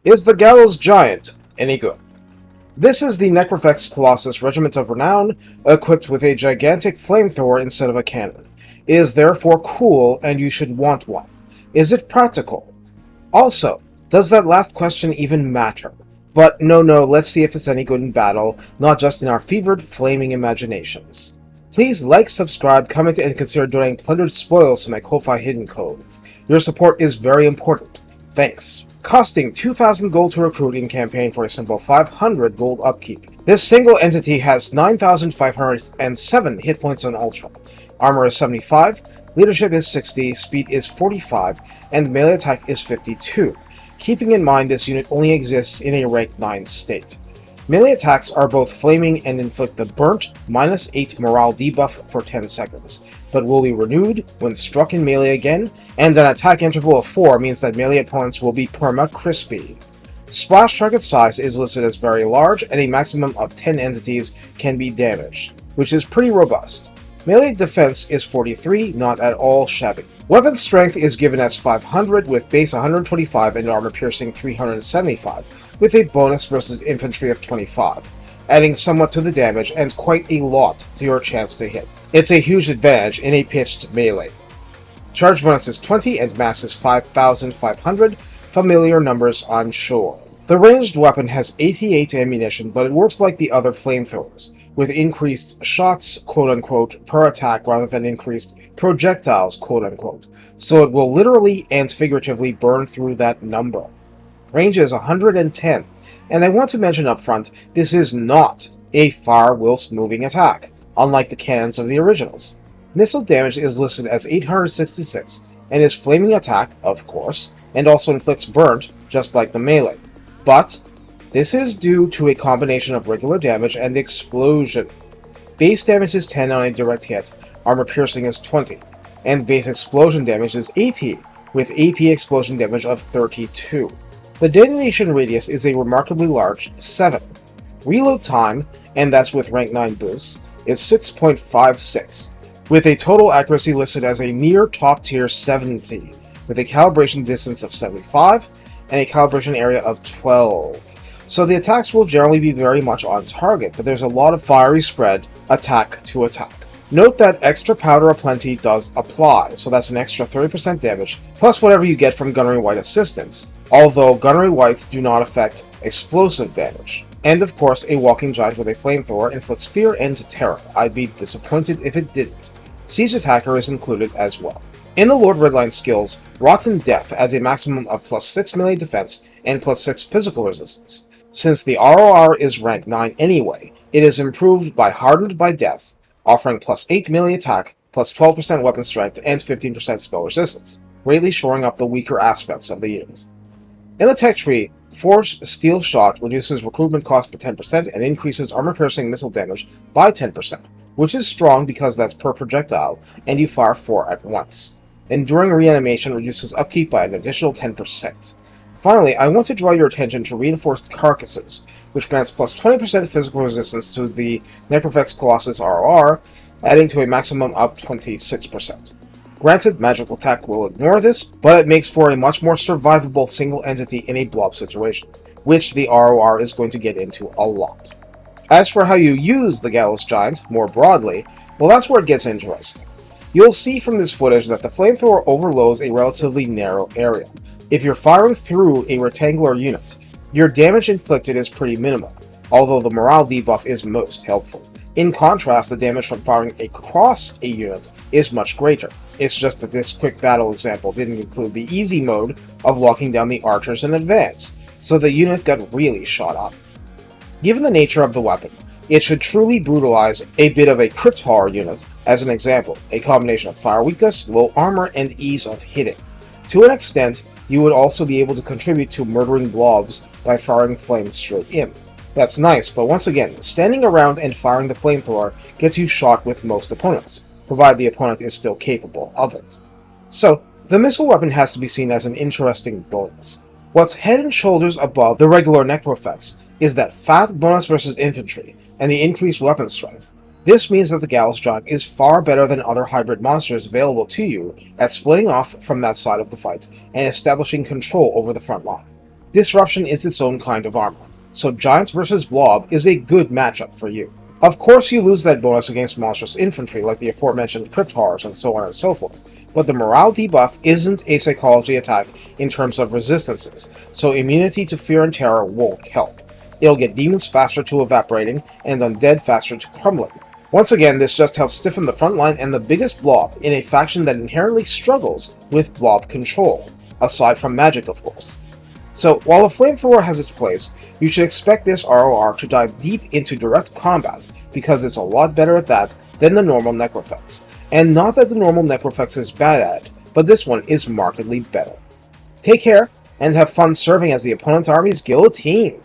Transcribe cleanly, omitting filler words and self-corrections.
Is the Gallows Giant any good? This is the Necrofex Colossus Regiment of Renown, equipped with a gigantic flamethrower instead of a cannon. It is therefore cool, and you should want one. Is it practical? Also, does that last question even matter? But no, let's see if it's any good in battle, not just in our fevered, flaming imaginations. Please like, subscribe, comment, and consider donating plundered spoils to my Ko-Fi Hidden Cove. Your support is very important. Thanks. Costing 2,000 gold to recruit in campaign for a simple 500 gold upkeep. This single entity has 9,507 hit points on Ultra. Armor is 75, leadership is 60, speed is 45, and melee attack is 52. Keeping in mind this unit only exists in a rank 9 state. Melee attacks are both flaming and inflict the burnt -8 morale debuff for 10 seconds, but will be renewed when struck in melee again, and an attack interval of 4 means that melee opponents will be perma-crispy. Splash target size is listed as very large, and a maximum of 10 entities can be damaged, which is pretty robust. Melee defense is 43, not at all shabby. Weapon strength is given as 500 with base 125 and armor piercing 375, with a bonus versus infantry of 25, adding somewhat to the damage and quite a lot to your chance to hit. It's a huge advantage in a pitched melee. Charge bonus is 20 and mass is 5,500, familiar numbers I'm sure. The ranged weapon has 88 ammunition, but it works like the other flamethrowers, with increased shots, quote-unquote, per attack rather than increased projectiles, quote-unquote, so it will literally and figuratively burn through that number. Range is 110, and I want to mention up front, this is not a fire whilst moving attack, unlike the cannons of the originals. Missile damage is listed as 866, and is flaming attack, of course, and also inflicts burnt, just like the melee. But this is due to a combination of regular damage and explosion. Base damage is 10 on a direct hit, armor piercing is 20, and base explosion damage is 80, with AP explosion damage of 32. The detonation radius is a remarkably large 7. Reload time, and that's with rank 9 boosts, is 6.56, with a total accuracy listed as a near top tier 70, with a calibration distance of 75, and a calibration area of 12. So the attacks will generally be very much on target, but there's a lot of fiery spread attack to attack. Note that extra powder aplenty does apply, so that's an extra 30% damage, plus whatever you get from Gunnery White assistance, although Gunnery Whites do not affect explosive damage. And of course, a walking giant with a flamethrower inflicts fear and terror. I'd be disappointed if it didn't. Siege Attacker is included as well. In the Lord Redline skills, Rotten Death adds a maximum of +6 melee defense and +6 physical resistance. Since the RoR is rank 9 anyway, it is improved by Hardened by Death, offering +8 melee attack, +12% weapon strength, and 15% spell resistance, greatly shoring up the weaker aspects of the unit. In the tech tree, Forged Steel Shot reduces recruitment cost by 10% and increases armor-piercing missile damage by 10%, which is strong because that's per projectile, and you fire 4 at once. Enduring Reanimation reduces upkeep by an additional 10%. Finally, I want to draw your attention to Reinforced Carcasses, which grants +20% physical resistance to the Necrofex Colossus RoR, adding to a maximum of 26%. Granted, magical attack will ignore this, but it makes for a much more survivable single entity in a blob situation, which the RoR is going to get into a lot. As for how you use the Gallows Giant, more broadly, well, that's where it gets interesting. You'll see from this footage that the flamethrower overloads a relatively narrow area. If you're firing through a rectangular unit, your damage inflicted is pretty minimal, although the morale debuff is most helpful. In contrast, the damage from firing across a unit is much greater. It's just that this quick battle example didn't include the easy mode of locking down the archers in advance, so the unit got really shot up. Given the nature of the weapon, it should truly brutalize a bit of a crypt horror unit, as an example, a combination of fire weakness, low armor, and ease of hitting. To an extent, you would also be able to contribute to murdering blobs by firing flames straight in. That's nice, but once again, standing around and firing the flamethrower gets you shot with most opponents, provided the opponent is still capable of it. So, the missile weapon has to be seen as an interesting bonus. What's head and shoulders above the regular Necrofex is that fat bonus versus infantry, and the increased weapon strength. This means that the Gallows Giant is far better than other hybrid monsters available to you at splitting off from that side of the fight and establishing control over the front line. Disruption is its own kind of armor, so Giants vs Blob is a good matchup for you. Of course you lose that bonus against monstrous infantry like the aforementioned Crypt Horrors and so on and so forth, but the morale debuff isn't a psychology attack in terms of resistances, so immunity to fear and terror won't help. It'll get demons faster to evaporating and undead faster to crumbling. Once again, this just helps stiffen the front line and the biggest blob in a faction that inherently struggles with blob control, aside from magic of course. So, while a flamethrower has its place, you should expect this RoR to dive deep into direct combat, because it's a lot better at that than the normal Necrofex. And not that the normal Necrofex is bad at it, but this one is markedly better. Take care, and have fun serving as the opponent's army's guillotine!